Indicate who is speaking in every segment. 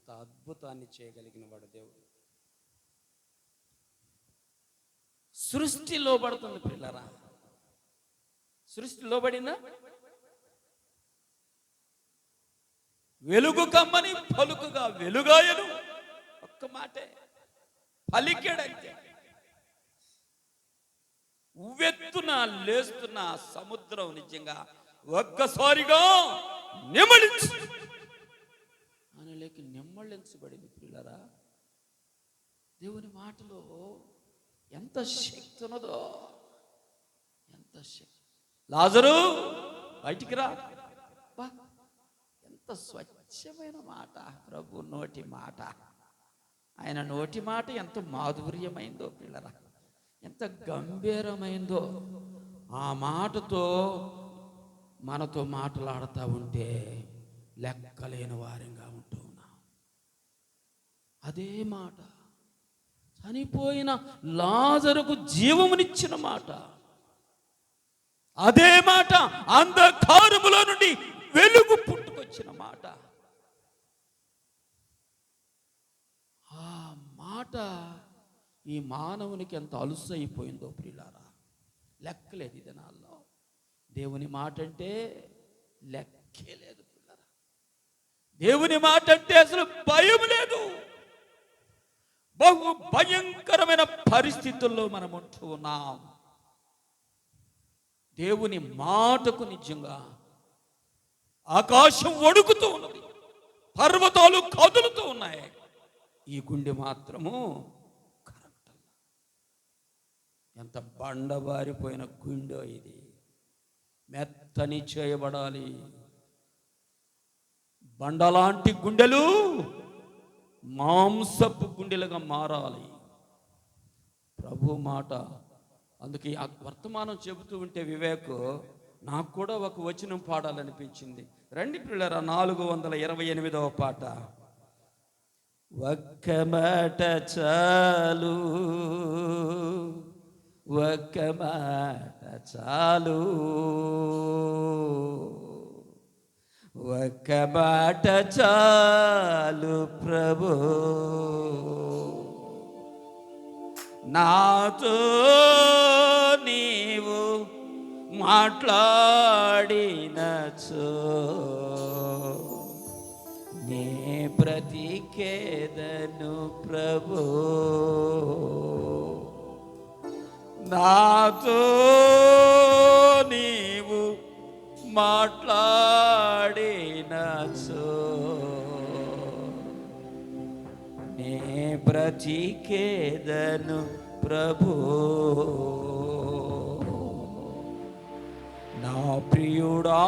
Speaker 1: అంత అద్భుతాన్ని చేయగలిగిన వాడు దేవుడు. సృష్టి లోబడుతుంది పిల్లరా. సృష్టి లోబడినా వెలుగు కమ్మని పలుకుగా వెలుగాయను. ఒక్క మాటే పలికాడంతే. ఉవ్వెత్తున లేస్తున్న సముద్రం నిజంగా ఒక్కసారిగా నెమ్మళించబడింది పిల్లరా. దేవుని మాటలో ఎంత శక్తి ఉన్నదో, ఎంత శక్తి. లాజరు బయటికి రా. ఎంత స్వచ్ఛమైన మాట ప్రభు నోటి మాట. ఆయన నోటి మాట ఎంత మాధుర్యమైందో పిల్లరా, ఎంత గంభీరమైందో. ఆ మాటతో మనతో మాట్లాడుతూ ఉంటే లెక్కలేని వారంగా ఉంటూ ఉన్నాం. అదే మాట చనిపోయిన లాజరుకు జీవమునిచ్చిన మాట. అదే మాట అంధకారములో నుండి వెలుగు పుట్టుకొచ్చిన మాట. ఆ మాట ఈ మానవునికి ఎంత అలుసు అయిపోయిందో ప్రియులారా, లెక్కలేదు ఈ దినాల్లో. దేవుని మాట అంటే లెక్కే లేదు పిల్లరా. దేవుని మాట అంటే అసలు భయం లేదు. బహు భయంకరమైన పరిస్థితుల్లో మనం ఉంటూ ఉన్నాం. దేవుని మాటకు నిజంగా ఆకాశం వణుకుతూ ఉన్నది, పర్వతాలు కదులుతూ ఉన్నాయి. ఈ గుండె మాత్రము కరెక్ట్. ఎంత బండబారిపోయిన గుండె ఇది. మెత్తని చేయబడాలి. బండలాంటి గుండెలు మాంసపు గుండెలుగా మారాలి. ప్రభు మాట. అందుకే ఆ వర్తమానం చెబుతూ ఉంటే వివేక్, నాకు కూడా ఒక వచనం పాడాలనిపించింది. రండి పిల్లరా, 428వ పాట. ఒక్క మాట చాలు, ఒక్క మాట చాలు, ఒక్క మాట చాలు ప్రభు, నాతో నీవు మాట్లాడినచో నే బ్రతికేదను ప్రభు, నాతో నీవు మాట్లాడినచో నే బ్రతికేదను ప్రభు. నా ప్రియుడా,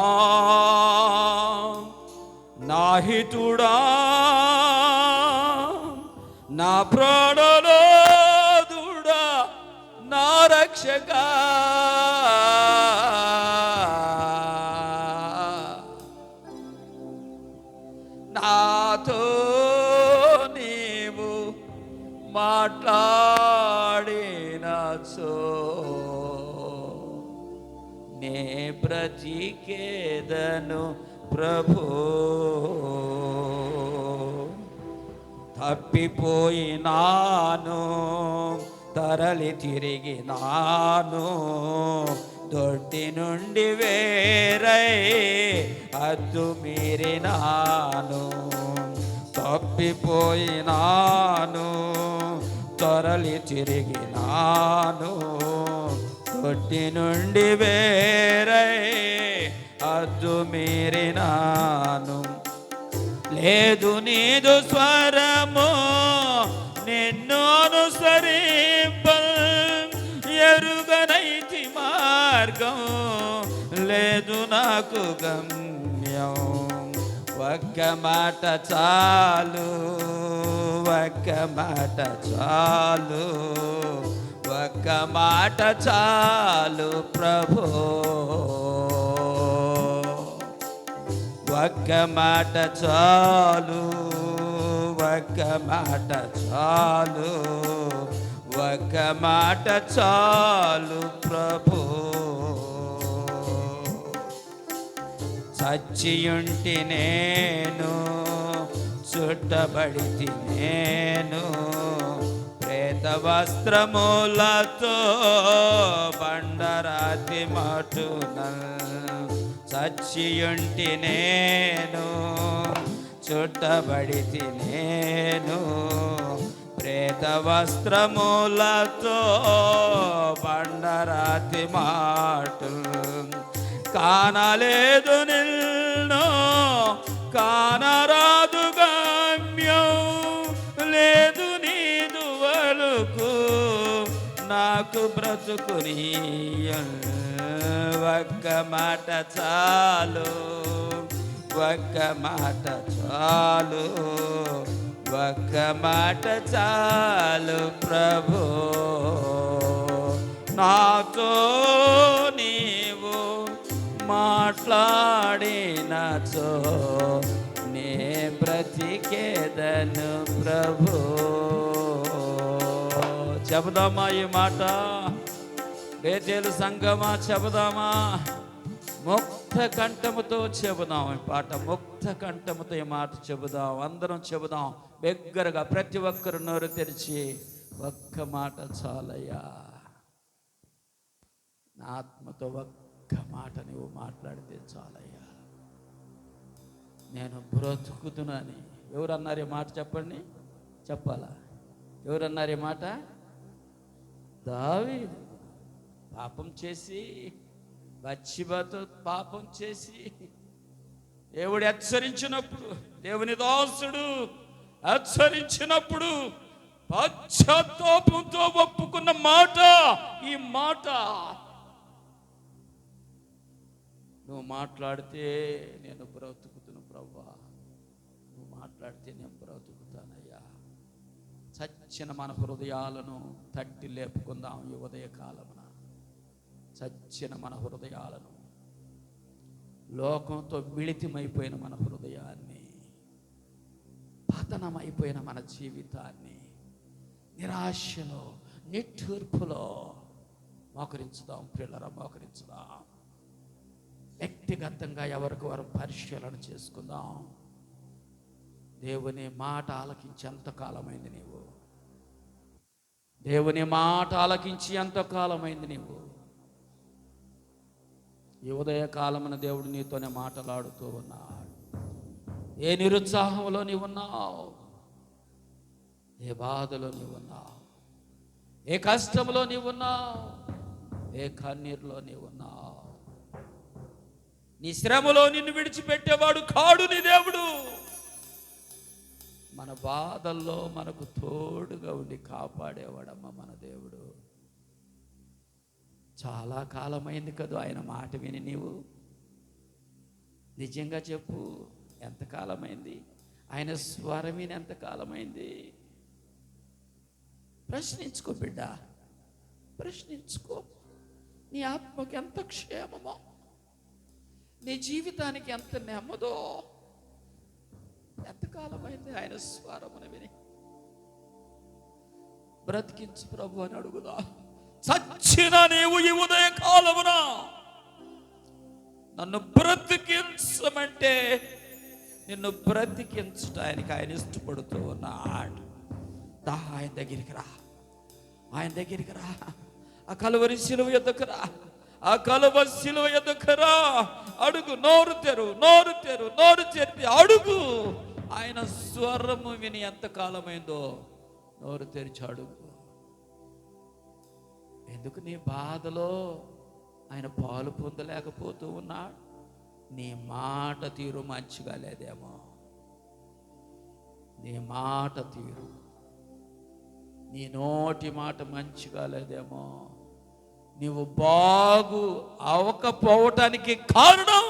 Speaker 1: నా హితుడా, నా ప్రాణనాథుడా, నా రక్షకా, నాతో నీవు మాట్లాడినచో నే బ్రతికేదను ప్రభు. తప్పిపోయినాను, తరలి తిరిగినాను, దొడ్డి నుండి వేరై హద్దు మీరినాను. తప్పిపోయినాను, తరలి తిరిగినాను, దొడ్డి నుండి వేరై హద్దు మీరినాను. లేదు నీదు స్వరము నిన్ను అనుసరింప, ఎరుగనైతి మార్గం లేదు నాకు గమ్యం. ఒక్క మాట చాలు, ఒక్క మాట చాలు, ఒక్క మాట చాలు ప్రభు, ఒక్క మాట చాలు, ఒక్క మాట చాలు, ఒక్క మాట చాలు ప్రభు. చచ్చియుంటి నేను చుట్టబడితి నేను ప్రేత వస్త్రములతో బండరాతి మటున చచ్చియుంటి నేను చుట్టబడితి నేను ప్రేత వస్త్రములతో బండరాతి మాటు కానలేదు నిన్ను కానరాదు గమ్యం లేదు నీదు వలుకు నాకు బ్రతుకుని ఒక్క మాట చాలు ఒక్క మాట చాలు ఒక్క మాట చాలు ప్రభు నాతో నీవు మాట్లాడినచో నే బ్రతికేదను ప్రభు. చెబుదామా ఈ మాట? బేతేలు సంగమా చెబుదామా? ముక్త కంఠముతో చెబుదాం ఈ పాట. ముక్త కంఠముతో ఈ మాట చెబుదాం. అందరం చెబుదాం బిగ్గరగా. ప్రతి ఒక్కరు నోరు తెరిచి ఒక్క మాట చాలయ్యా, నా ఆత్మతో ఒక్క మాట నువ్వు మాట్లాడితే చాలయ్యా, నేను బ్రతుకుతున్నాను. ఎవరన్నారు ఈ మాట? చెప్పండి, చెప్పాలా? ఎవరన్నారు ఈ మాట? దావీదు. పాపం చేసి బత్షెబతో పాపం చేసి దేవుడు హెచ్చరించినప్పుడు, దేవుని దాసుడు హెచ్చరించినప్పుడు పశ్చాత్తాపంతో ఒప్పుకున్న మాట ఈ మాట. నువ్వు మాట్లాడితే నేను బ్రతుకుతున్నా ప్రభువా, నువ్వు మాట్లాడితే నేను బ్రతుకుతానయ్యా. చచ్చిన మన హృదయాలను తట్టి లేపుకుందాం ఈ ఉదయకాలమున. చచ్చిన మన హృదయాలను, లోకంతో మిళితమైపోయిన మన హృదయాన్ని, పతనమైపోయిన మన జీవితాన్ని, నిరాశలో నిట్టూర్పులో మోకరించుదాం పిల్లరా, మోకరించుదాం. వ్యక్తిగతంగా ఎవరికి వారు పరిశీలన చేసుకుందాం. దేవుని మాట ఆలకించి ఎంతకాలమైంది నీవు? దేవుని మాట ఆలకించి ఎంతకాలమైంది నీవు? ఈ ఉదయకాలమున దేవుడు నీతోనే మాట్లాడుతూ ఉన్నాడు. ఏ నిరుత్సాహంలో నీవున్నావు? ఏ బాధలో నీవున్నావు? ఏ కష్టంలో నీవున్నావు? ఏ కన్నీరులో నీవున్నావు? నీ శ్రమలో నిన్ను విడిచిపెట్టేవాడు కాడు నీ దేవుడు. మన బాధల్లో మనకు తోడుగా ఉండి కాపాడేవాడమ్మ మన దేవుడు. చాలా కాలమైంది కదా ఆయన మాట విని నీవు? నిజంగా చెప్పు, ఎంతకాలమైంది? ఆయన స్వరం విని ఎంతకాలమైంది? ప్రశ్నించుకో బిడ్డ, ప్రశ్నించుకో. నీ ఆత్మకి ఎంత క్షేమమో, నీ జీవితానికి ఎంత నెమ్మదో. ఎంతకాలమైంది ఆయన స్వరమును విని? బ్రతికించు ప్రభు అని అడుగుదా. సచ్చిన నీవు ఈ ఉదయ కాలమున నన్ను బ్రతికించమంటే నిన్ను బ్రతికించడానికి ఆయన ఇష్టపడుతూ ఉన్నాడు. ఆయన దగ్గరికి రా, ఆయన దగ్గరికి రా. ఆ కలువరి శిలువ ఎద్దుకు రా, ఆ కలువ శిలువ ఎద్దుకు రా. అడుగు, నోరు తెరు, నోరు తెరు, నోరు తెరిపి అడుగు. ఆయన స్వరము విని ఎంత కాలమైందో నోరు తెరిచి అడుగు. ఎందుకు నీ బాధలో ఆయన పాలు పొందలేకపోతూ ఉన్నాడు? నీ మాట తీరు మంచిగా లేదేమో. నీ మాట తీరు, నీ నోటి మాట మంచిగా లేదేమో. నీవు బాగు అవకపోవటానికి కారణం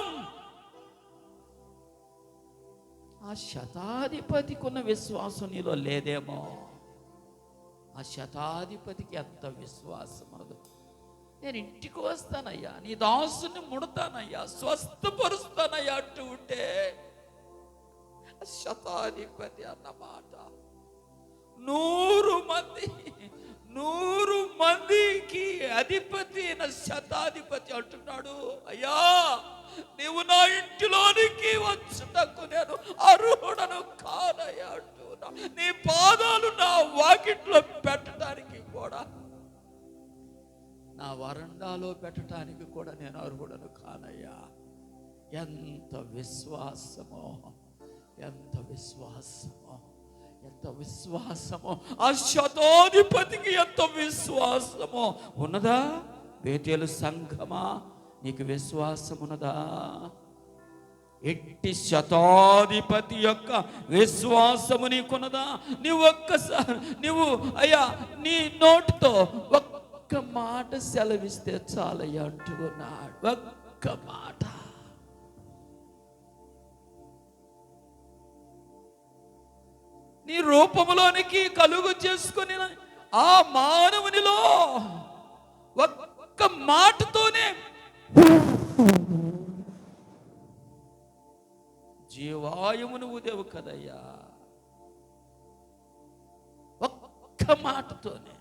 Speaker 1: ఆ శతాధిపతికి ఉన్న విశ్వాసం నీలో లేదేమో. ఆ శతాధిపతికి ఎంత విశ్వాసం అదు. నేను ఇంటికి వస్తానయ్యా, నీ దాసుని ముడతానయ్యా, స్వస్థపరుస్తానయ్యా అంటూ ఉంటే శతాధిపతి అన్నమాట 100 మంది 100 మందికి అధిపతి అయిన శతాధిపతి అంటున్నాడు, అయ్యా నీవు నా ఇంటిలోనికి వచ్చుటకు నేను అర్హుడను కానయ్యా అంటున్నా. నీ పాదాలు నా వాకిట్లో పెట్టడానికి కూడా, నా వరండాలో పెట్టడానికి కూడా నేను అర్హుడను కానయ్యా. ఎంత విశ్వాసమో, ఎంత విశ్వాసమో, ఎంత విశ్వాసమో! ఆ శతాధిపతికి ఎంత విశ్వాసమో ఉన్నదా? బేతేలు సంఘమా, నీకు విశ్వాసం ఉన్నదా? ఎట్టి శతాధిపతి యొక్క విశ్వాసము నీకున్నదా? నువ్వు అయ్యా నీ నోటితో ఒక్క మాట సెలవిస్తే చాలయ్యా అంటున్నాడు. ఒక్క మాట. నీ రూపంలోనికి కలుగు చేసుకుని ఆ మానవునిలో ఒక్క మాటతోనే జీవాయువును ఊదేవు కదయ్యా. ఒక్క మాటతోనే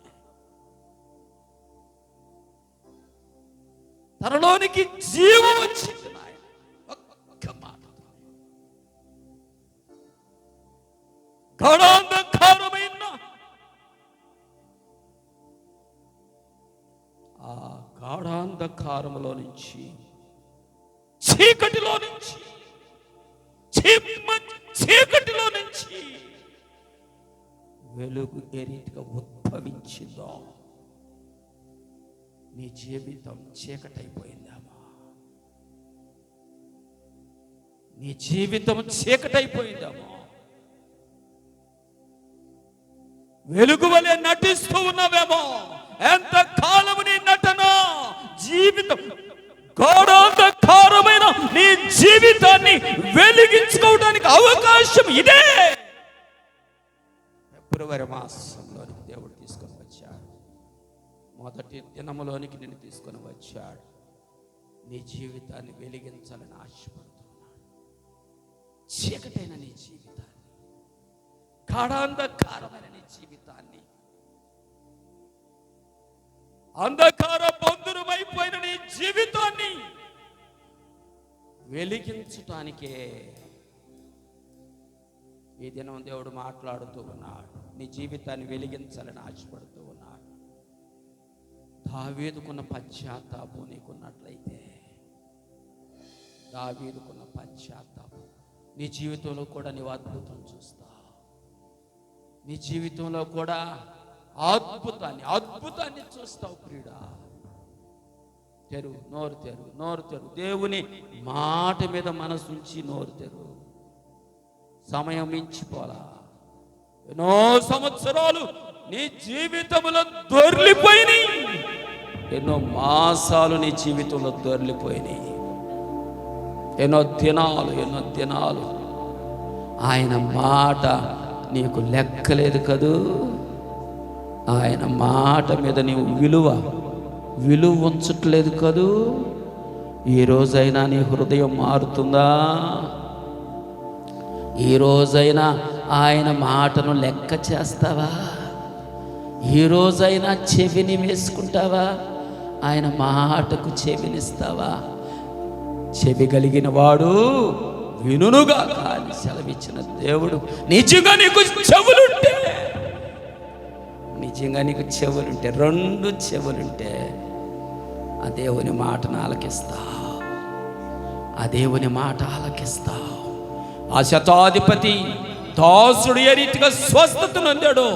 Speaker 1: తనలోనికి జీవం వచ్చింది నాయన. ఒక్క మాటతో గాఢాంధకారమైన ఆ గాఢాంధకారములో నుంచి, చీకటిలో నుంచి, చీకటిలో నుంచి వెలుగు ఏ రీతిగా ఉద్భవించిందో, నీ జీవితం చీకటైపోయిందామా? నీ జీవితం చీకటైపోయిందామా? వెలుగు వలె నటిస్తూ ఉన్నావేమో. ఎంత కాలము నీ నటన, జీవితం గాఢాంధకారమైన నీ జీవితాన్ని వెలిగించుకోవడానికి అవకాశం ఇదే. ఫిబ్రవరి మాసంలోనికి దేవుడు తీసుకొని వచ్చాడు. మొదటి దినములోనికి నిన్ను తీసుకొని వచ్చాడు. నీ జీవితాన్ని వెలిగించాలని ఆశపడుతున్నాడు. చీకటైన నీ జీవితాన్ని, గాఢాంధకారమైన నీ జీవితాన్ని, అంధకార బంధురమైపోయిన నీ జీవితాన్ని వెలిగించటానికే ఈ దినం దేవుడు మాట్లాడుతూ ఉన్నాడు. నీ జీవితాన్ని వెలిగించాలని ఆశపడుతూ ఉన్నాడు. దావీదుకున్న పశ్చాత్తాపం నీకున్నట్లయితే, దావీదుకున్న పశ్చాత్తాపం నీ జీవితంలో కూడా నీవు అద్భుతం చూస్తావు. నీ జీవితంలో కూడా అద్భుతాన్ని చూస్తావు. ప్రియుడా, నోరు తెరు. దేవుని మాట మీద మనసుంచి నోరు తెరు. సమయం మించిపోలా. ఎన్నో సంవత్సరాలు నీ జీవితంలో దొర్లిపోయినాయి. ఎన్నో మాసాలు నీ జీవితంలో దొర్లిపోయినాయి. ఎన్నో దినాలు ఆయన మాట నీకు లెక్కలేదు కదూ. ఆయన మాట మీద నీవు విలువ ఉంచట్లేదు కదూ. ఈరోజైనా నీ హృదయం మారుతుందా? ఈరోజైనా ఆయన మాటను లెక్క చేస్తావా? ఈరోజైనా చెవిని వేసుకుంటావా? ఆయన మాటకు చెవినిస్తావా? చెవి కలిగిన వాడు వినునుగా కానీ సెలవిచ్చిన దేవుడు. నిజంగా నీకు చెవులుంటే, 2 చెవులుంటే ఆ దేవుని మాటను ఆలకిస్తావు. ఆ శతాధిపతి దాసుడు ఏ రీతిగా స్వస్థతను అందాడో,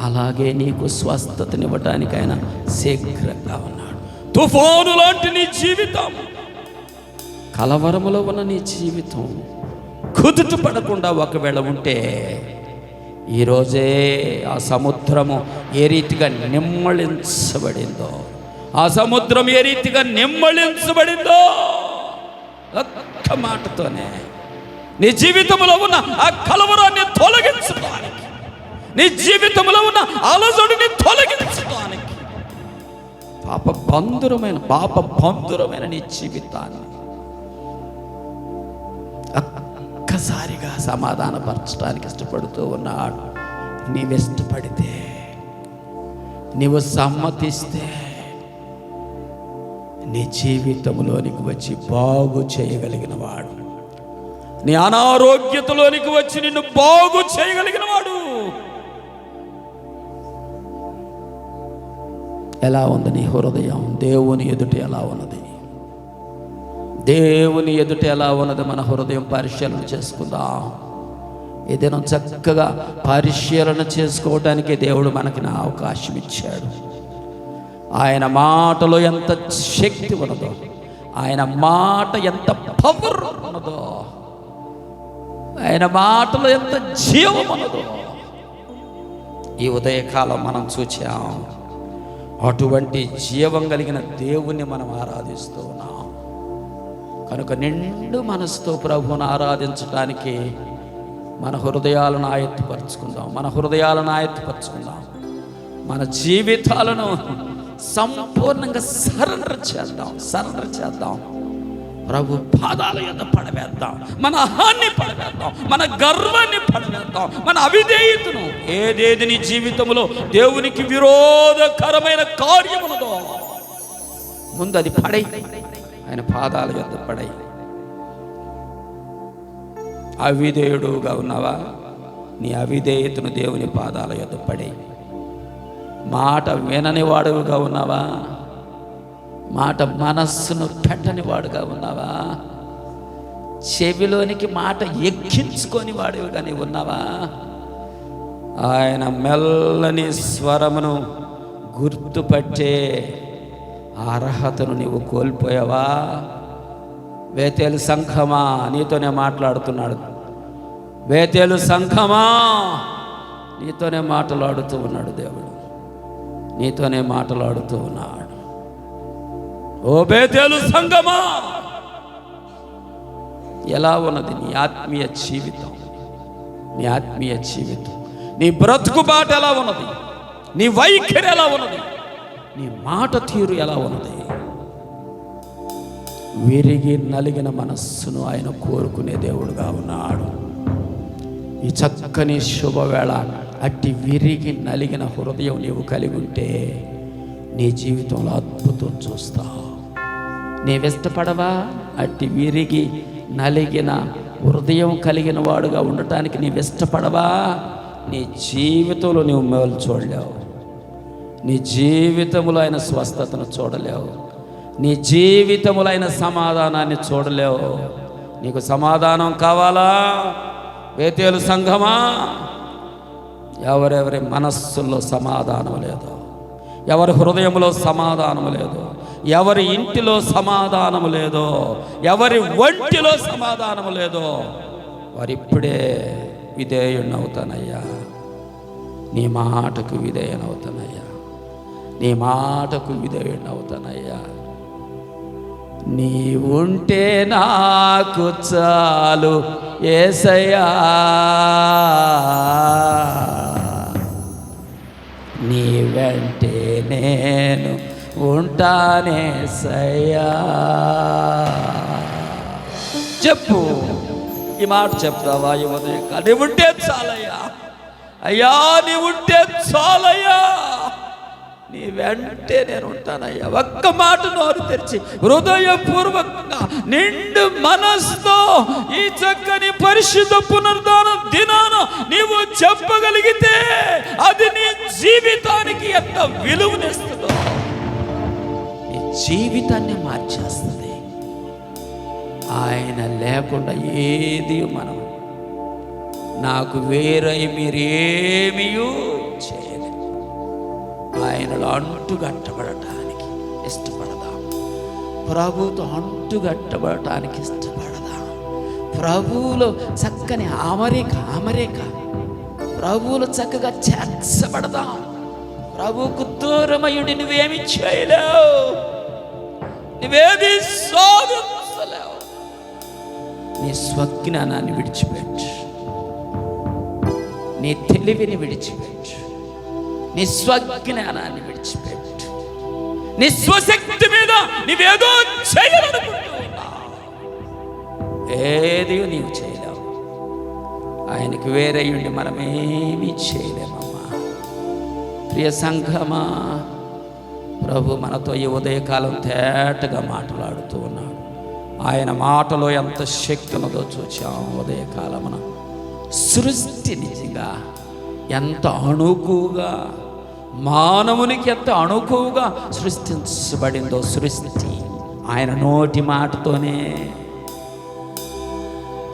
Speaker 1: అలాగే నీకు స్వస్థతనివ్వటానికి ఆయన శీఘ్రంగా ఉన్నాడు. తుఫాను లాంటి నీ జీవితం, కలవరములో ఉన్న నీ జీవితం కుదుట పడకుండా ఒకవేళ ఉంటే, ఈరోజే ఆ సముద్రము ఏ రీతిగా నిమ్మళించబడిందో, ఒక్క మాటతోనే నీ జీవితంలో ఉన్న ఆ కలవరాన్ని తొలగించడానికి, నీ జీవితంలో ఉన్న అలజడిని తొలగించడానికి, పాప బంధురమైన నీ జీవితాన్ని ఒక్కసారిగా సమాధానపరచడానికి ఇష్టపడుతూ ఉన్నాడు. నీవిష్టపడితే నీవు సమ్మతిస్తే నీ జీవితంలోనికి వచ్చి బాగు చేయగలిగిన వాడు, నీ అనారోగ్యతలోనికి వచ్చి నిన్ను బాగు చేయగలిగిన వాడు. ఎలా ఉంది నీ హృదయం? దేవుని ఎదుట ఎలా ఉన్నది? దేవుని ఎదుట ఎలా ఉన్నది? మన హృదయం పరిశీలన చేసుకుందాం. ఏదైనా చక్కగా పరిశీలన చేసుకోవడానికి దేవుడు మనకి నా అవకాశం ఇచ్చాడు. ఆయన మాటలో ఎంత శక్తి ఉన్నదో, ఆయన మాట ఎంత పవర్ ఉన్నదో, ఆయన మాటలో ఎంత జీవం ఉన్నదో ఈ ఉదయకాలం మనం చూచాం. అటువంటి జీవం కలిగిన దేవుణ్ణి మనం ఆరాధిస్తూ ఉన్నాం కనుక నిండు మనసుతో ప్రభువును ఆరాధించడానికి మన హృదయాలను ఆయత్తపరుచుకుందాం. మన జీవితాలను సంపూర్ణంగా సరెండర్ చేద్దాం. ప్రభు పాదాల యొద్ద పడవేద్దాం. మన అహాన్ని పడవేద్దాం, మన గర్వాన్ని పడవేద్దాం, మన అవిధేయతను. ఏదేది నీ జీవితంలో దేవునికి విరోధకరమైన కార్యములదో ముందు అది పడై, ఆయన పాదాల యొద్ద పడై. అవిధేయుడుగా ఉన్నావా? నీ అవిధేయతను దేవుని పాదాల యొద్ద పడై. మాట వినని వాడుగా ఉన్నావా? మాట మనస్సును పెట్టని వాడుగా ఉన్నావా? చెవిలోనికి మాట ఎక్కించుకొని వాడుగా నీవు ఉన్నావా? ఆయన మెల్లని స్వరమును గుర్తుపట్టే అర్హతను నీవు కోల్పోయావా? బేతేలు సంఘమా, నీతోనే మాట్లాడుతున్నాడు. బేతేలు సంఘమా, నీతోనే మాట్లాడుతూ ఉన్నాడు దేవుడు, నీతోనే మాట్లాడుతూ ఉన్నాడు. ఓ బేతేలు సంఘమా, ఎలా ఉన్నది నీ ఆత్మీయ జీవితం? నీ బ్రతుకు బాట ఎలా ఉన్నది? నీ వైఖరి ఎలా ఉన్నది? నీ మాట తీరు ఎలా ఉన్నది? విరిగి నలిగిన మనస్సును ఆయన కోరుకునే దేవుడుగా ఉన్నాడు. ఈ చక్కని శుభవేళ అట్టి విరిగి నలిగిన హృదయం నీవు కలిగి ఉంటే నీ జీవితంలో అద్భుతం చూస్తావు. నీవిష్టపడవా? అట్టి విరిగి నలిగిన హృదయం కలిగిన వాడుగా ఉండటానికి నీవిష్టపడవా? నీ జీవితంలో నీవు మేలు చూడలేవు. నీ జీవితంలో ఆయన స్వస్థతను చూడలేవు. నీ జీవితంలో ఆయన సమాధానాన్ని చూడలేవు. నీకు సమాధానం కావాలా? బేతేలు సంఘమా, ఎవరెవరి మనస్సుల్లో సమాధానం లేదో, ఎవరి హృదయంలో సమాధానం లేదో, ఎవరి ఇంటిలో సమాధానము లేదో, ఎవరి ఒంటిలో సమాధానము లేదో, వారిప్పుడే విధేయునవుతానయ్యా. నీ మాటకు విధేయునవుతానయ్యా. నీ ఉంటే నాకు చాలు యేసయ్యా, నీ వెంటే నేను ఉంటానేసయ్యా. చెప్పు, ఈ మాట చెప్తావా? ఈ ఉదయం నీ ఉంటే చాలయ్యా, అయ్యా నీ ఉంటే చాలయ్యా, నీ వెంటే నేను ఉంటానయ్యా. ఒక్క మాట నోరు తెరిచి హృదయపూర్వకంగా నిండు మనస్సుతో ఈ చక్కని పరిశుద్ధ పునరుద్ధాన దినాన నీవు చెప్పగలిగితే అది నీ జీవితానికి ఎంత విలువనిస్తుందో, నీ జీవితాన్ని మార్చేస్తుంది. ఆయన లేకుండా ఏది మనం నాకు వేరై మీరేమీ చేయలేదు. ఆయనలో అంటుగట్టబడటానికి ఇష్టపడదాం. ప్రభుతో అంటుగట్టబడటానికి ఇష్టపడదాం. ప్రభువులో చక్కని అమరిక ప్రభువులో చక్కగా చేర్చబడదాం. ప్రభువుకు దూరమయుడి నువ్వేమి చేయలేవు, నువ్వేది సాధించలేవు. నీ స్వజ్ఞానాన్ని విడిచిపెట్టు, నీ తెలివిని విడిచిపెట్టు, నీ స్వజ్ఞానాన్ని విడిచిపెట్టు. నీ స్వశక్తి మీద నీవేదో చేయాలనుకుంటున్నా, ఏది నీవు చేయలేవు. ఆయనకు వేరే ఉండి మనమేమీ చేయలేమమ్మా. ప్రియ సంఘమా, ప్రభు మనతో ఈ ఉదయకాలం తేటగా మాట్లాడుతూ ఉన్నాడు. ఆయన మాటలో ఎంత శక్తి ఉన్నదో చూచాం. ఉదయకాలమున సృష్టి నిజంగా ఎంత అణుకుగా, మానవునికి ఎంత అణుకుగా సృష్టించబడిందో సృష్టి ఆయన నోటి మాటతోనే.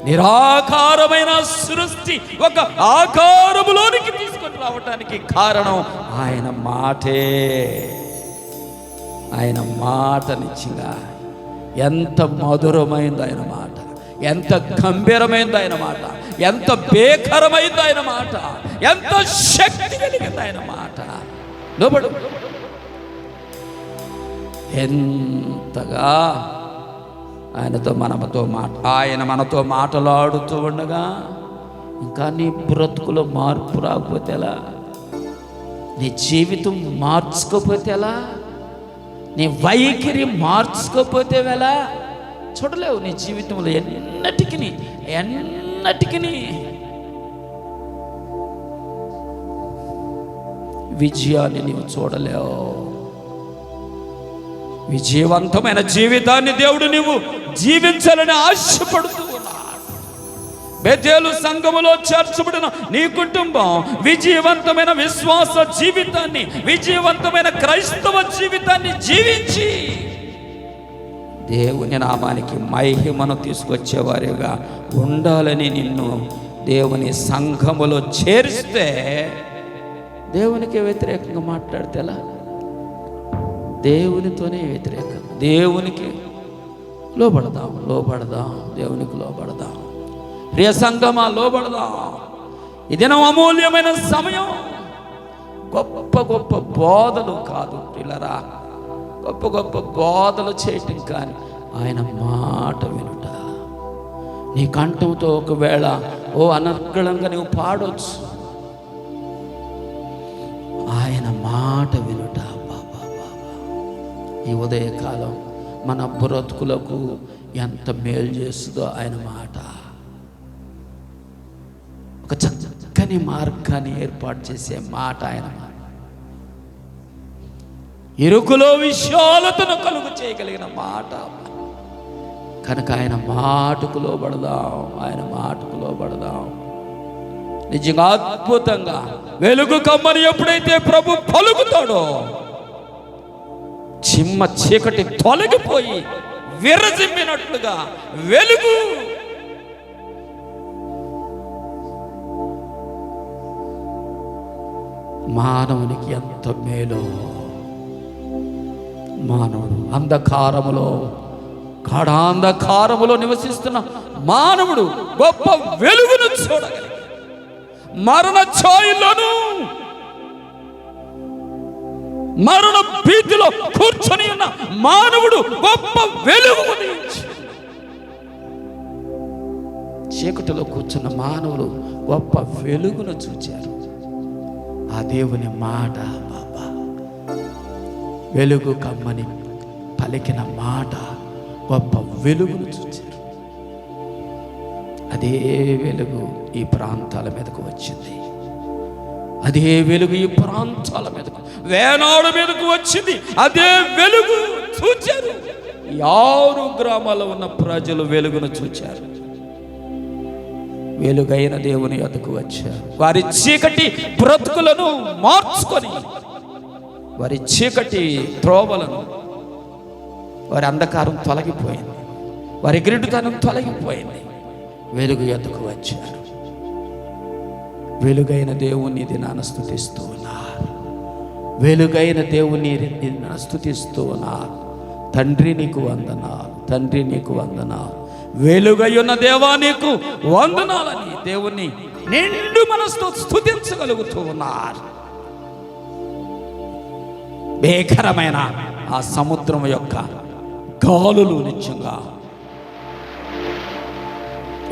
Speaker 1: నిరాకారమైన సృష్టి ఒక ఆకారములోనికి తీసుకొని రావటానికి కారణం ఆయన మాటే. ఆయన మాట నిజంగా ఎంత మధురమైంది ఆయన మాట, ఎంత గంభీరమైంది ఆయన మాట, ఎంత భేకరమైంది ఆయన మాట, ఎంత శక్తి కలిగింది ఆయన మాట. లోబడు. ఎంతగా ఆయన మనతో మాట్లాడుతూ ఉండగా ఇంకా నీ బ్రతుకులో మార్పు రాకపోతే ఎలా? నీ జీవితం మార్చుకోపోతే ఎలా? నీ వైఖరి మార్చుకోపోతే ఎలా? చూడలేవు నీ జీవితంలో ఎన్నటికి విజయాన్ని నీవు చూడలేవు. విజయవంతమైన జీవితాన్ని దేవుడు నీవు జీవించాలని ఆశపడుతూ ఉన్నాడు. బెతేలు సంఘములో చేర్చబడిన నీ కుటుంబం విజయవంతమైన విశ్వాస జీవితాన్ని, విజయవంతమైన క్రైస్తవ జీవితాన్ని జీవించి దేవుని నామానికి మహిమను తీసుకొచ్చేవారిగా ఉండాలని నిన్ను దేవుని సంఘములో చేరిస్తే దేవునికి వ్యతిరేకంగా మాట్లాడితే ఎలా? దేవునితోనే వ్యతిరేకం. దేవునికి లోబడదాం, దేవునికి లోబడదాం. ప్రియ సంఘమా, లోబడదాం. ఇదేనా అమూల్యమైన సమయం. గొప్ప గొప్ప బోధలు కాదు పిల్లరా, గొప్ప గొప్ప బోధలు చేయటం కానీ ఆయన మాట వినుట. నీ కంఠంతో ఒకవేళ అనర్గళంగా నువ్వు పాడవచ్చు, ఆయన మాట వినుట. ఈ ఉదయకాలం మన బ్రతుకులకు ఎంత మేలు చేస్తుందో ఆయన మాట. ఒక చక్కని మార్గాన్ని ఏర్పాటు చేసే మాట ఆయన మాట. ఇరుకులో విశాలతను కలుగు చేయగలిగిన మాట కనుక ఆయన మాటకు లోబడదాం. నిజంగా అద్భుతంగా వెలుగు కమ్మని ఎప్పుడైతే ప్రభు పలుకుతాడో చిమ్మ చీకటి తొలగిపోయి విరజిమ్మినట్లుగా వెలుగు మానవునికి ఎంత మేలో. మానవుడు గాఢాంధకారములో నివసిస్తున్న మానవుడు గొప్ప వెలుగును చూడగలిగి, మరణ ఛాయలోను మరణ భీతిలో కూర్చొని ఉన్న మానవుడు గొప్ప వెలుగు. చీకటిలో కూర్చున్న మానవులు గొప్ప వెలుగును చూచారు. ఆ దేవుని మాట వెలుగు కమ్మని పలికిన మాట గొప్ప వెలుగును చూచారు. అదే వెలుగు ఈ ప్రాంతాల మీదకు వచ్చింది. అదే వెలుగు ఈ ప్రాంతాల మీదకు, వేనాడు మీదకు వచ్చింది. అదే వెలుగు చూచారు. 6 గ్రామాల్లో ఉన్న ప్రజలు వెలుగును చూచారు. వెలుగైన దేవుని యొద్దకు వచ్చారు. వారి చీకటి బ్రతుకులను మార్చుకొని, వారి చీకటి త్రోవలను, వారి అంధకారం తొలగిపోయింది, వారి గిరిటితనం తొలగిపోయింది. వెలుగు యొద్దకు వచ్చారు. వెలుగైన దేవుని దినాన్ని స్తుతిస్తూ ఉన్నారు. వెలుగైన దేవుని దినాన్ని స్తుతిస్తూ ఉన్నారు. తండ్రి నీకు వందనాలు, తండ్రి నీకు వందనాలు, వెలుగై ఉన్న దేవా నీకు వందనాలని దేవుణ్ణి నిండు మనసుతో స్తుతించగలుగుతూ ఉన్నారు. భీకరమైన ఆ సముద్రం యొక్క గాలులు నిత్యంగా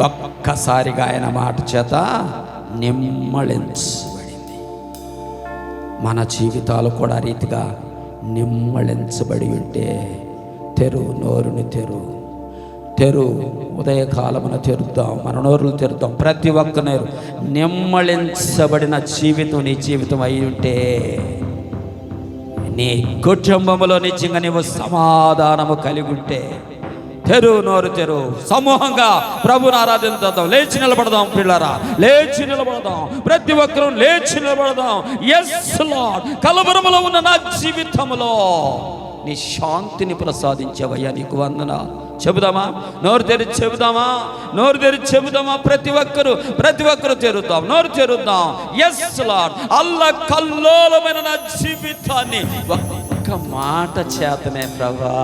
Speaker 1: ఒక్కసారిగా ఆయన మాట చేత నిమ్మళించబడింది. మన జీవితాలు కూడా రీతిగా నిమ్మళించబడి ఉంటే నోరుని తెరు ఉదయకాలమున తెరుద్దాం, మన నోరులు తెరుద్దాం. ప్రతి ఒక్క నోరు నిమ్మళించబడిన జీవితం నీ జీవితం అయి ఉంటే నీ కుటుంబంలో నిజంగా నీవు సమాధానము కలిగి ఉంటే నోరు తెరు, సమూహంగా ప్రభుని ఆరాధిద్దాం. లేచి నిలబడదాం పిల్లరా, లేచి నిలబడదాం. ప్రతి ఒక్కరూ లేచి నిలబడదాం. yes Lord, కలవరములో ఉన్న నా జీవితంలో నీ శాంతిని ప్రసాదించవయ్యా, నీకు వందనాలు. చెబుదామా? నోరు తెరిచి చెబుదామా? నోరు తెరిచి చెబుదామా? ప్రతి ఒక్కరు తెరుద్దాం, నోరు తెరుద్దాం. yes Lord, అల్లకల్లోలమైన నా జీవితాన్ని ఒక్క మాట చేతనే ప్రభా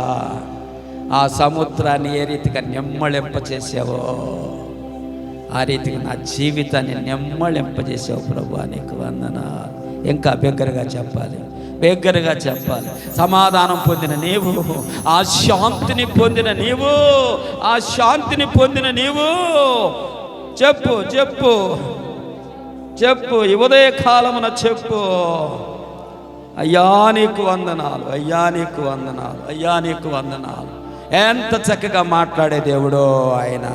Speaker 1: ఆ సముద్రాన్ని ఏ రీతిగా నెమ్మళింపచేసావో ఆ రీతిగా నా జీవితాన్ని నెమ్మళింపజేసావు ప్రభా, నీకు వందనాలు. ఇంకా బిగ్గరగా చెప్పాలి, బిగ్గరగా చెప్పాలి. సమాధానం పొందిన నీవు, ఆ శాంతిని పొందిన నీవు, ఆ శాంతిని పొందిన నీవు చెప్పు చెప్పు చెప్పు. ఈ ఉదయ కాలమున చెప్పు, అయ్యా నీకు వందనాలు, అయ్యా నీకు వందనాలు, అయ్యా నీకు వందనాలు. ఎంత చక్కగా మాట్లాడే దేవుడో ఆయన.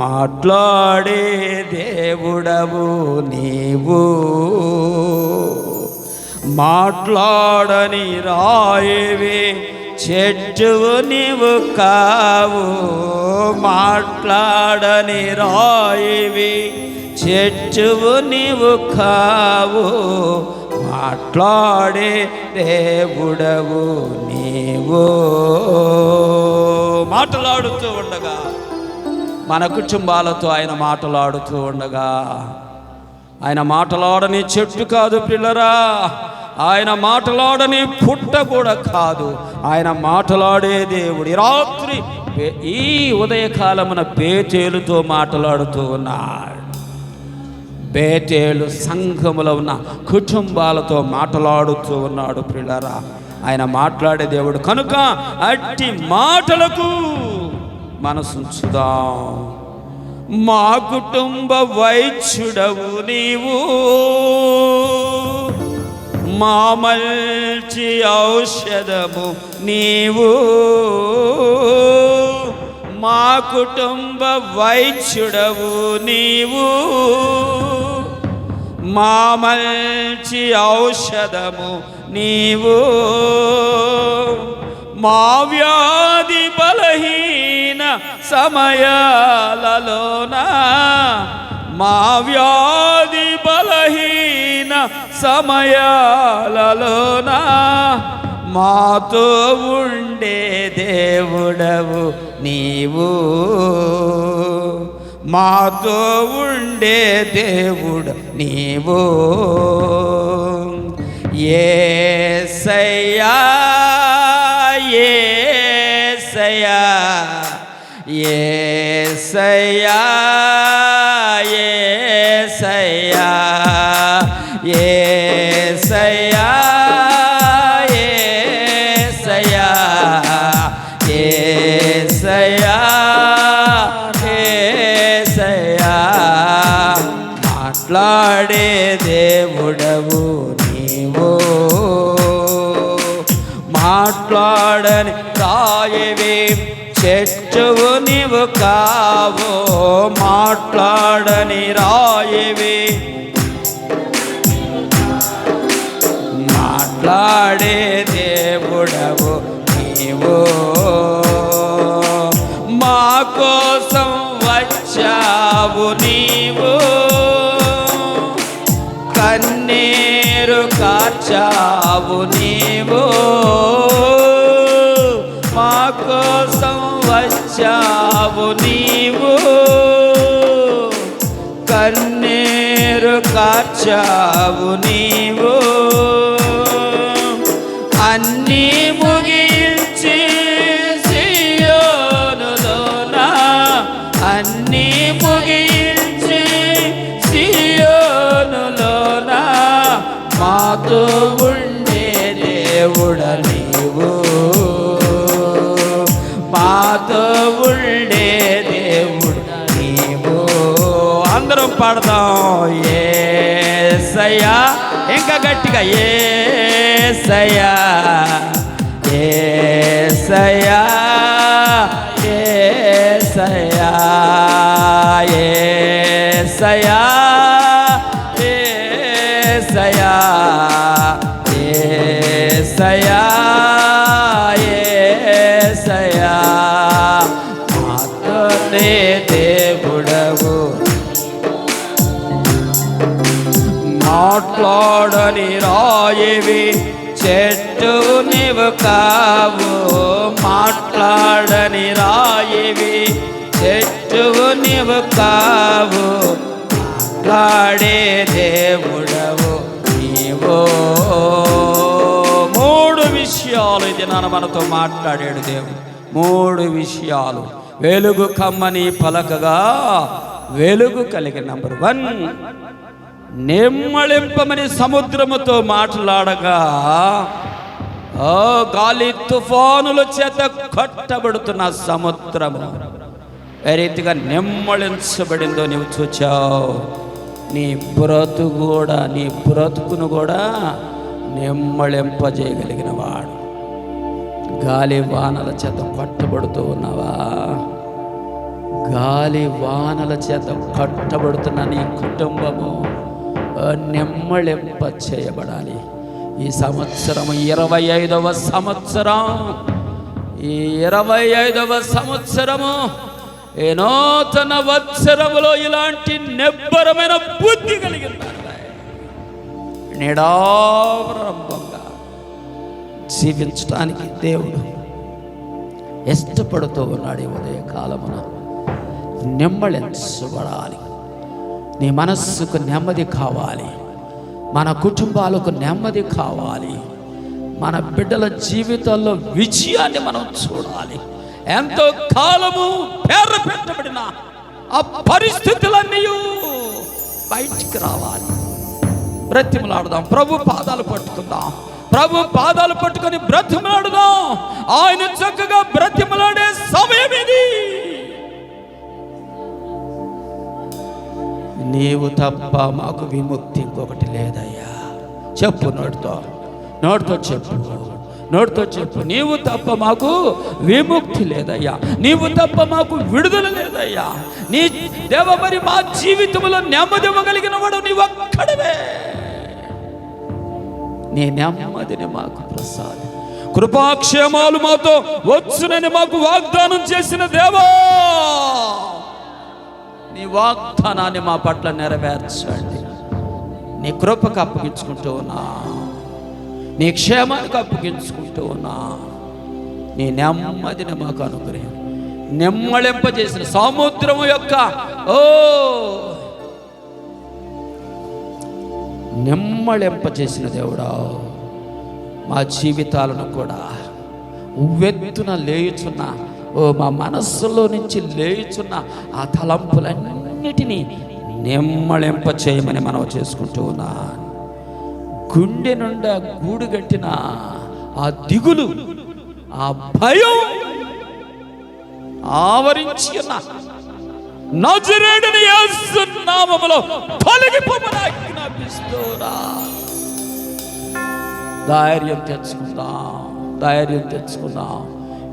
Speaker 1: మాట్లాడే దేవుడవు నీవు, మాట్లాడని రాయేవి చెట్టువు నీవు కావు. మాట్లాడని రాయేవి చెట్టువు నీవు కావు. మాట్లాడే దేవుడవు నీవు. మాట్లాడుతూ ఉండగా మన కుటుంబాలతో ఆయన మాట్లాడుతూ ఉండగా, ఆయన మాట్లాడని చెట్టు కాదు పిల్లరా, ఆయన మాట్లాడని పుట్ట కూడా కాదు, ఆయన మాట్లాడే దేవుడు. ఈ రాత్రి ఈ ఉదయకాలమున బేతేలుతో మాట్లాడుతూ ఉన్నాడు. బేతేలు సంఘములో ఉన్న కుటుంబాలతో మాట్లాడుతూ ఉన్నాడు పిల్లరా. ఆయన మాట్లాడే దేవుడు కనుక అట్టి మాటలకు మనసుంచుదాం. మా కుటుంబ వైద్యుడవు నీవు, మా మంచి ఔషధము నీవు. మా కుటుంబ వైద్యుడవు నీవు, మా మంచి ఔషధము నీవు. మా వ్యాధి బలహీన సమయాలలోన, మా వ్యాధి బలహీన సమయాలలోన మాతో ఉండే దేవుడవు నీవు, మాతో ఉండే దేవుడు నీవు. యేసయ్యా యేసయ్యా యేసయ్యా యేసయ్యా యేసయ్యా యేసయ్యా యేసయ్యా యేసయ్యా. మాట్లాడే దేవుడవు నీవు, మాట్లాడని రాయవే చెట్టువు నీవు కావో. మాట్లాడని రాయవే మాట్లాడే దేవుడవు నీవు. మా కోసం వచ్చావు నీవు, కన్నీరు కార్చావు నీవు. మా కోసం వచ్చావు నీవు, కన్నీరు కార్చావు నీవు. అన్నీ ముగించి సియోనులోన, అన్నీ ముగించి సియోనులోన మాతో ఉండే దేవుడ నీవు, మాతో ఉండే దేవుడు నీవు. అందరం పాడదాం. యేసయ్యా, ఇంకా గట్టిగా యేసయ్యా యేసయ్యా యేసయ్యా యేసయ్యా యేసయ్యా యేసయ్యా మాట్లాడని రాయివి చెట్టు నీవు కావు, మాట్లాడని రాయివి చెట్టు నీవు కావు, మాట్లాడే దేవుడవు నీవో. 3 విషయాలు ఇది నాన్న మనతో మాట్లాడాడు దేవుడు. 3 విషయాలు. వెలుగు కమ్మని పలకగా వెలుగు కలిగిన. నంబర్ 1, నెమ్మళింపమని సముద్రముతో మాట్లాడగా గాలి తుఫానుల చేత కొట్టబడుతున్న సముద్రము ఏ రీతిగా నెమ్మళించబడిందో నీవు చూచావు. నీ బ్రతుకును కూడా నెమ్మళింపజేయగలిగిన వాడు. గాలి వానల చేత కొట్టబడుతూ ఉన్నావా? గాలి వానల చేత కట్టబడుతున్న నీ కుటుంబము నెమ్మళింప చేయబడాలి. ఈ సంవత్సరం 25వ సంవత్సరం, ఈ 25వ సంవత్సరము ఈ నూతన వత్సరములో ఇలాంటి నిబ్బరమైన బుద్ధి కలిగిన నిడారంభంగా జీవించడానికి దేవుడు ఇష్టపడుతూ ఉన్నాడు. ఈ ఉదయ కాలమున నెమ్మళించబడాలి. నీ మనస్సుకు నెమ్మది కావాలి, మన కుటుంబాలకు నెమ్మది కావాలి, మన బిడ్డల జీవితాల్లో విజయాన్ని మనం చూడాలి. ఎంతో కాలము పేరు పెట్టబడిన ఆ పరిస్థితులన్నీ బయటికి రావాలి. బ్రతిమలాడుదాం, ప్రభు పాదాలు పట్టుకుందాం, ప్రభు పాదాలు పట్టుకొని బ్రతిమలాడుదాం. ఆయన చక్కగా బ్రతిమలాడే సమయం ఇది. నీవు తప్ప మాకు విముక్తి ఇంకొకటి లేదయ్యా. చెప్పు, నోటితో చెప్పు. నీవు తప్ప మాకు విముక్తి లేదయ్యా, నీవు తప్ప మాకు విడుదల లేదయ్యా. నీ దేవ మరి మా జీవితంలో నెమ్మది ఇవ్వగలిగిన వాడు నీవు ఒక్కడివే. నీ నెమ్మదిని మాకు ప్రసాదం, కృపాక్షేమాలు మాతో వచ్చునని మాకు వాగ్దానం చేసిన దేవా, నీ వాగ్దానాన్ని మా పట్ల నెరవేర్చండి. నీ కృపకు అప్పగించుకుంటూ ఉన్నా, నీ క్షేమానికి అప్పగించుకుంటూ ఉన్నా. నీ నెమ్మదిని మాకు అనుగ్రహం, నెమ్మళింపజేసిన సముద్రము యొక్క నెమ్మళింపజేసిన దేవుడా, మా జీవితాలను కూడా ఉవ్వెత్తున లేచున్న మా మనస్సులో నుంచి లేచున్న ఆ తలంపులన్నిటినీ నెమ్మళింప చేయమని మనం చేసుకుంటూ ఉన్నా. గుండె నుండా గూడు కట్టిన ఆ దిగులు, ఆ భయం ఆవరించి ఉన్న నజరేయుడైన యేసు నామములో తొలగిపోమని ఆజ్ఞాపిస్తున్నా. ధైర్యం తెచ్చుకుందాం.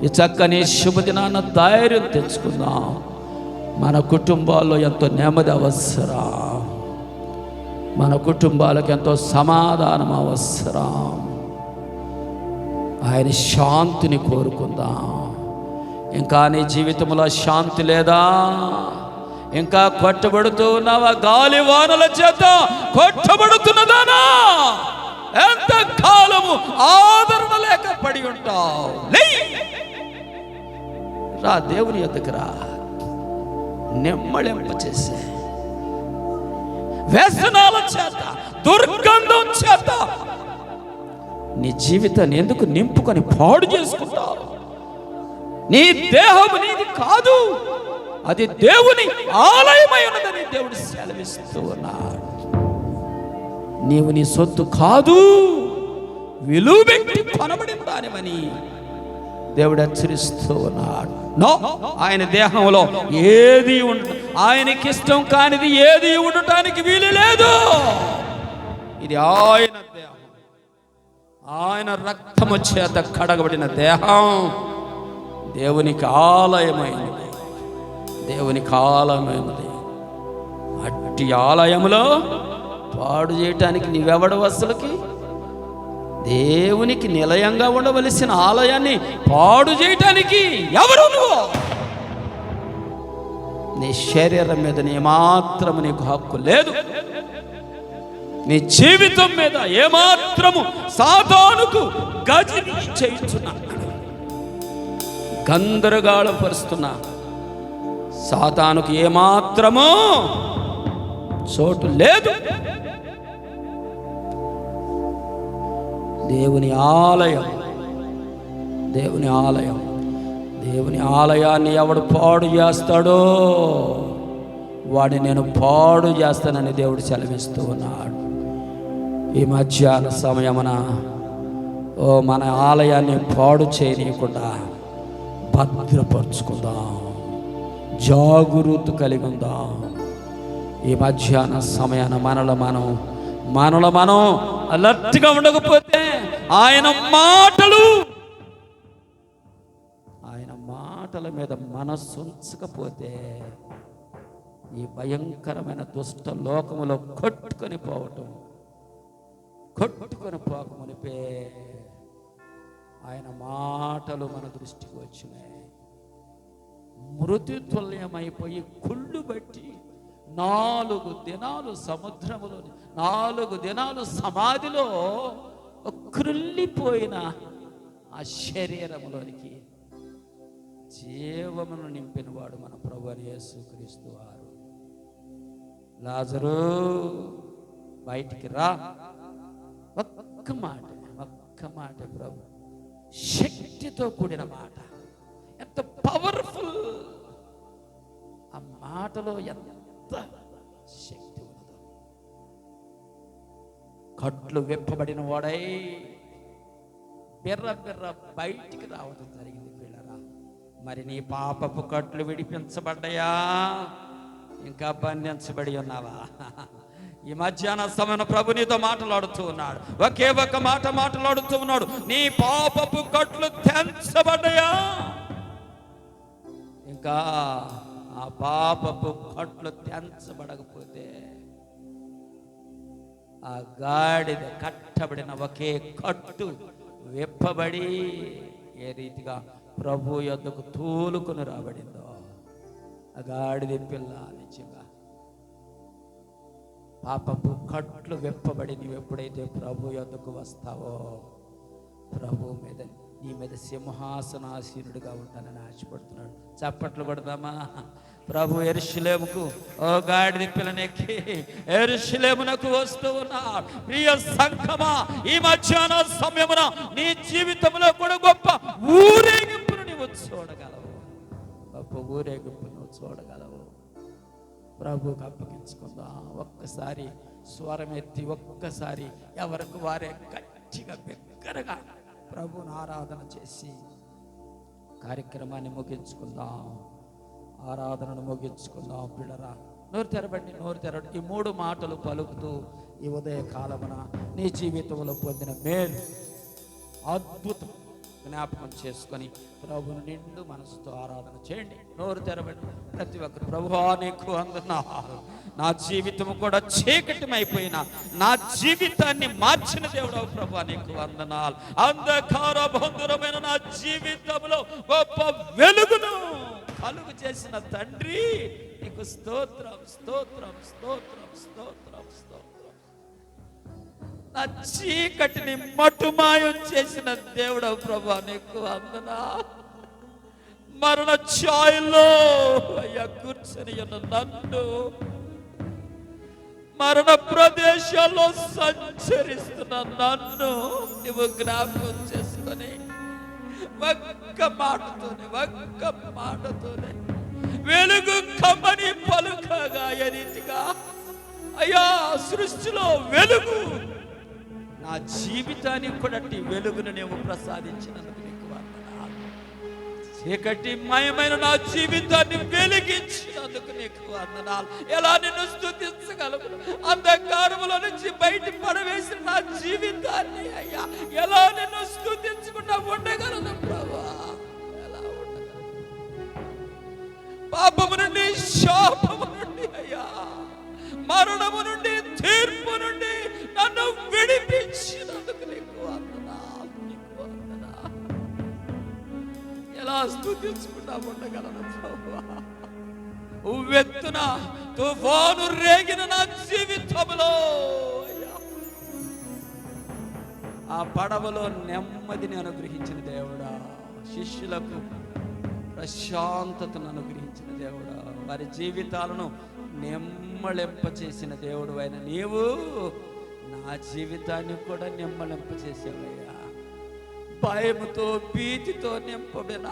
Speaker 1: ఈ చక్కని శుభదినాన ధైర్యం తెచ్చుకుందాం. మన కుటుంబాల్లో ఎంతో నెమ్మది అవసరం, మన కుటుంబాలకు ఎంతో సమాధానం అవసరం. ఆయన శాంతిని కోరుకుందాం. ఇంకా నీ జీవితంలో శాంతి లేదా? ఇంకా కొట్టబడుతూ ఉన్నావా? గాలి వానల చేత కొట్టబడుతున్నదానా? ఎంత కాలము ఆదరణ లేక పడి ఉంటావు? రా, దేవుని యొద్దకు రా. నెమ్మళింప చేసే వ్యసనాల చేత, దుర్గంధం చేత నీ జీవితాన్ని ఎందుకు నింపుకొని పాడు చేసుకుంటావు? నీ దేహము నీది కాదు, అది దేవుని ఆలయమై ఉన్నదని దేవుడు సెలవిస్తూ ఉన్నాడు. నీవు నీ సొత్తు కాదు, విలువ పెట్టి కొనబడిన దానివని దేవుడు హెచ్చరిస్తూ ఉన్నాడు. ఆయన దేహంలో ఏది ఆయనకి ఇష్టం కానిది ఏది ఉండటానికి వీలు లేదు. ఇది ఆయన దేహం, ఆయన రక్తము చేత కడగబడిన దేహం దేవునికి ఆలయమైనది. అట్టి ఆలయములో పాడు చేయటానికి నీవెవడవు? అసలుకి దేవునికి నిలయంగా ఉండవలసిన ఆలయాన్ని పాడు చేయటానికి ఎవరు నువ్వు? నీ శరీరం మీద నీ మాత్రము నీకు హక్కు లేదు. నీ జీవితం మీద ఏమాత్రము సాతానుకు గజిని చేయుచున్నా, గందరగోళపరుస్తున్నా సాతానుకు ఏమాత్రము చోటు లేదు. దేవుని ఆలయం, దేవుని ఆలయం, దేవుని ఆలయాన్ని ఎవడు పాడు చేస్తాడో వాడిని నేను పాడు చేస్తానని దేవుడు సెలవిస్తూ ఉన్నాడు. ఈ మధ్యాహ్న సమయమున మన ఆలయాన్ని పాడు చేయనీయకుండా భద్రపరుచుకుందాం, జాగరూకత కలిగి ఉందాం. ఈ మధ్యాహ్న సమయాన మనలో మనం అలర్ట్గా ఉండకపోతే ఆయన మాటల మీద మనస్సు ఉంచకపోతే ఈ భయంకరమైన దుష్ట లోకములో కొట్టుకొని పోకమునిపే ఆయన మాటలు మన దృష్టికి వచ్చినాయి. మృతి తుల్యమైపోయి కుళ్ళు బట్టి 4 దినాలు సముద్రములో, 4 దినాలు సమాధిలో కృల్లిపోయిన ఆ శరీరములోనికి జీవమును నింపినవాడు మన ప్రభువు యేసుక్రీస్తు వారు. లాజరు బయటికి రా. ఒక్క మాట ప్రభు శక్తితో కూడిన మాట, ఎంత పవర్ఫుల్! ఆ మాటలో ఎంత శక్తి ఉన్నదో. కట్లు విప్పబడిన వాడై బిర్ర బయటికి రావడం జరిగింది. పిల్లరా, మరి నీ పాపపు కట్లు విడిపించబడ్డాయా? ఇంకా బంధించబడి ఉన్నావా? ఈ మధ్యాహ్న సమయంలో ప్రభు నీతో మాట్లాడుతూ ఉన్నాడు. ఒకే ఒక మాట మాట్లాడుతూ ఉన్నాడు. నీ పాపపు కట్లు తెంచబడ్డాయా? ఇంకా ఆ పాపపు కట్లు తెంచబడకపోతే ఆ గాడిద కట్టబడిన ఒకే కట్టు విప్పబడి ఏ రీతిగా ప్రభు యొద్దకు తోలుకొని రాబడిందో, ఆ గాడిద పిల్ల నిజంగా పాపపు కట్లు విప్పబడి నీవు ఎప్పుడైతే ప్రభు యొద్దకు వస్తావో ప్రభు మీద నీ మీద సింహాసనాసీనుడిగా ఉంటానని ఆశపడుతున్నాడు. చప్పట్లు కొడదామా? ప్రభు యెరూషలేముకు ఓ గాడిద పిల్లనెక్కి యెరూషలేమునకు వస్తూ ఉన్నాడు. ప్రియ సంఘమా, ఈ మధ్యాహ్న సమయమున నీ జీవితంలో కూడా గొప్ప ఊరేగింపును నీవు చూడగలవు. గొప్ప ఊరేగింపును చూడగలవు. ప్రభువుకు అప్పగించుకుందాం. ఒక్కసారి స్వరమెత్తి ఒక్కసారి ఎవరికి వారే గట్టిగా బిగ్గరగా ప్రభువుని ఆరాధన చేసి కార్యక్రమాన్ని ముగించుకుందాం. ఆరాధనను ముగించుకుందాం. పిల్లరా, నోరు తెరవండి. ఈ 3 మాటలు పలుకుతూ ఈ ఉదయ కాలమున నీ జీవితంలో పొందిన మేలు అద్భుతం జ్ఞాపకం చేసుకొని ప్రభువును నిండు మనసుతో ఆరాధన చేయండి. నోరు తెరవండి ప్రతి ఒక్కరు. ప్రభువా నీకు వందనాలు. నా జీవితం కూడా చీకటిమైపోయిన నా జీవితాన్ని మార్చిన దేవుడవు ప్రభువా నీకు వందనాలు. అంధకార బంధురమైన నా జీవితంలో గొప్ప వెలుగును కలుగు చేసిన తండ్రి నీకు స్తోత్రం, స్తోత్రం, స్తోత్రం, స్తోత్రం, స్తోత్రం. నా చీకటిని మటుమాయం చేసిన దేవుడవు ప్రభువా నీకు వందనాలు. మరణ ఛాయలో అయ్యా కూర్చొని ఉన్న నన్ను, మరణ ప్రదేశాల్లో సంచరిస్తున్న నన్ను నువ్వు జ్ఞాపకం చేసుకొని ఒక్క మాటతోనే వెలుగు కమ్మని పలుకగా ఏ రీతిగా అయ్యా సృష్టిలో వెలుగు నా జీవితానికి కూడా వెలుగును నీవు ప్రసాదించినందుకు నీకు వందనాలు. చీకటి మయమైన నా జీవితాన్ని వెలిగించినందుకు నీకు వందనాలు. ఎలా నిన్ను స్తుతించగలను? అంధకారములో నుంచి బయట పడవేసిన నా జీవితాన్ని అయ్యా ఎలా నిన్ను స్తుతించకుండా ఉండగలను ప్రభువా? ఎలా ఉండగలను? పాపము నుండి, శాపము నుండి అయ్యా, మరణము నుండి, తీర్పు నుండి నన్ను విడిపించినందుకు నీకు వందనాలు, నీకు వందనాలు. ఎలా స్తుతించుకుంటా ఉండగలను ప్రభువా? ఉవ్వెత్తున తుఫాను రేగిన నా జీవితంలో అయ్యా ఆ పడవలో నెమ్మదిని అనుగ్రహించిన దేవుడా, శిష్యులకు ప్రశాంతతను అనుగ్రహించిన దేవుడా, వారి జీవితాలను నెమ్మళింపచేసిన దేవుడు అయిన నీవు నా జీవితాన్ని కూడా నెమ్మళింపచేసావయ్యా. భయముతో భీతితో నింపబడిన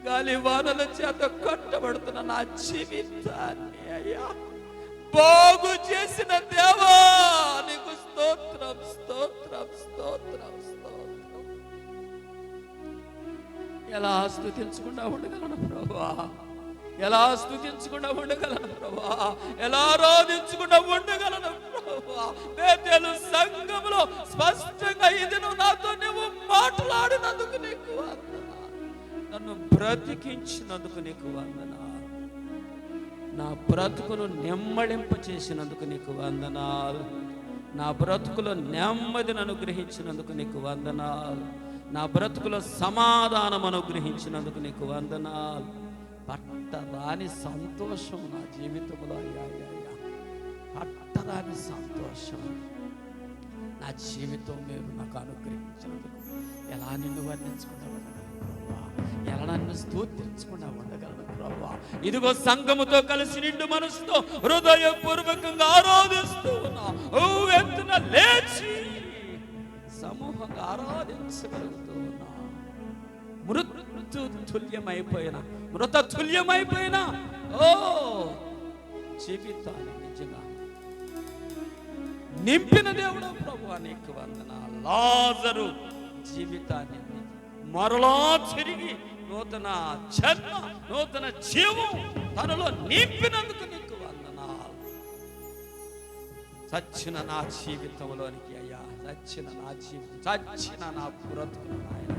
Speaker 1: గాలివానల చేత కట్టబడుతున్న నా జీవితాన్ని అయ్యా బాగు చేసిన దేవా, నీకు స్తోత్రం స్తోత్రం స్తోత్రం స్తోత్రం. ఎలా స్తుతించకుండా ఉండగలను ప్రభువా, ఎలా స్తుతించకుండా ఉండగలను ప్రభువా, ఎలా ఆరాధించకుండా ఉండగలను ప్రభువా. బేతేలు సంఘములో స్పష్టంగా ఇది నువ్వు నాతో నువ్వు మాట్లాడినందుకు నీకు వందనాలు, నన్ను బ్రతికించినందుకు నీకు వందనాలు, నా బ్రతుకును నెమ్మడింప చేసినందుకు నీకు వందనాలు, నా బ్రతుకులో నెమ్మదిని అనుగ్రహించినందుకు నీకు వందనాలు, నా బ్రతుకులో సమాధానం అనుగ్రహించినందుకు నీకు వందనాలు. పట్టరాని సంతోషం నా జీవితంలో అయ్యా, పట్టరాని సంతోషం నా జీవితం మీరు నాకు అనుగ్రహించినందుకు ఎలా నిన్ను వర్ణించకుండా ఉండగలను ప్రభా, ఎలా నన్ను స్తోత్రించకుండా ఉండగలను ప్రభా. ఇదిగో సంఘముతో కలిసి నిండు మనసుతో హృదయపూర్వకంగా ఆరాధిస్తూ ఉన్నా, ఎత్తున లేచి సమూహంగా ఆరాధించగలుగుతూ ఉన్నా. మృత తుల్యమైపోయిన ఓ జీవితాన్ని నిజంగా నింపిన దేవుడు ప్రభువా నీకు వందనాలు. లాజరు జీవితాన్ని మరలా తిరిగి నూతన జన్మ నూతన జీవం తనలో నింపినందుకు నీకు వందనాలు. చచ్చిన నా జీవితంలోనికి అయ్యా, చచ్చిన నా జీవితం, చచ్చిన నా బ్రతుకును నాయన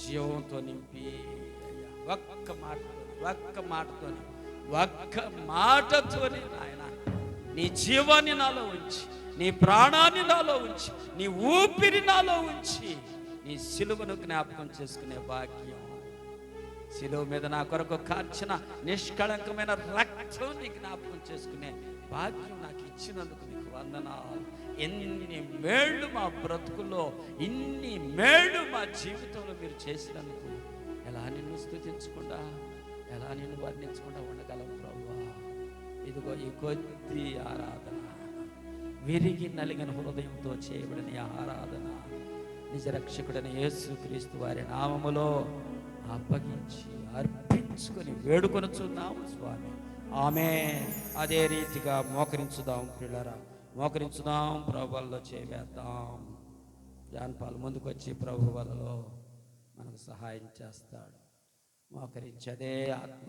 Speaker 1: జీవంతో నింపి అయ్యా, ఒక్క మాటతోని నాయన నీ జీవాన్ని నాలో ఉంచి, నీ ప్రాణాన్ని నాలో ఉంచి, నీ ఊపిరి నాలో ఉంచి, నీ సిలువను జ్ఞాపకం చేసుకునే భాగ్యం, సిలువ మీద నా కొరకు కార్చిన నిష్కళంకమైన రక్తం నీ జ్ఞాపకం చేసుకునే భాగ్యం నాకు ఇచ్చినందుకు నీకు వందనాలు. ఎన్ని మేళ్ళు మా బ్రతుకుల్లో, ఇన్ని మేళ్ళు మా జీవితంలో మీరు చేసినందుకు ఎలా నిన్ను స్తుతించకుండా, ఎలా నిన్ను వర్ణించకుండా ఉండగలం ప్రభువా. ఇదిగో ఈ కొద్ది ఆరాధన, విరిగి నలిగిన హృదయంతో చేయబడిన ఈ ఆరాధన నిజ రక్షకుడైన యేసుక్రీస్తు వారి నామములో అప్పగించి అర్పించుకొని వేడుకొనుచున్నాము స్వామి. ఆమేన్. అదే రీతిగా మోకరించుదాం ప్రియులారా, మోకరించుదాం, ప్రభు వలలో చేవేద్దాం. జాన్పాల్ ముందుకు వచ్చి ప్రభు వలలో మనకు సహాయం చేస్తాడు. మోకరించి అదే ఆత్మ